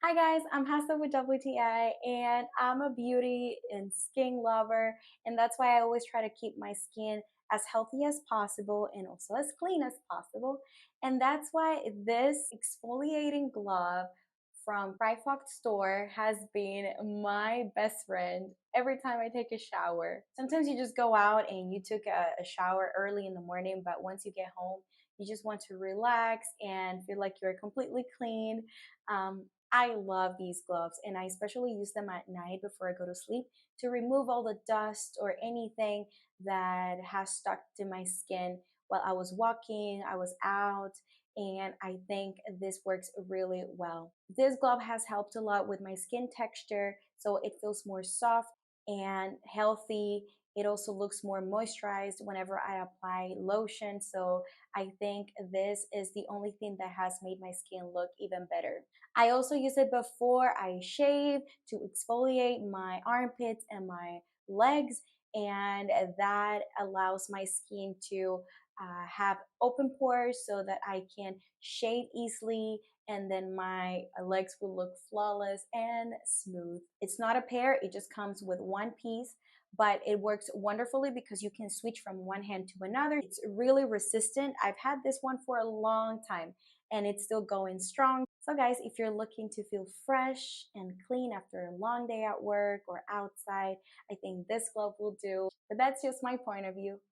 Hi guys, I'm Hassa with WTI and I'm a beauty and skin lover, and that's why I always try to keep my skin as healthy as possible and also as clean as possible. And that's why this exfoliating glove from Fox store has been my best friend every time I take a shower. Sometimes you just go out and you took a shower early in the morning, but once you get home, you just want to relax and feel like you're completely clean. I love these gloves, and I especially use them at night before I go to sleep to remove all the dust or anything that has stuck to my skin while I was walking, I was out, and I think this works really well. This glove has helped a lot with my skin texture, so it feels more soft and healthy. It also looks more moisturized whenever I apply lotion, so I think this is the only thing that has made my skin look even better. I also use it before I shave to exfoliate my armpits and my legs, and that allows my skin to have open pores so that I can shave easily, and then my legs will look flawless and smooth. It's not a pair, it just comes with one piece, but it works wonderfully because you can switch from one hand to another. It's really resistant. I've had this one for a long time and it's still going strong. So guys, if you're looking to feel fresh and clean after a long day at work or outside, I think this glove will do. But that's just my point of view.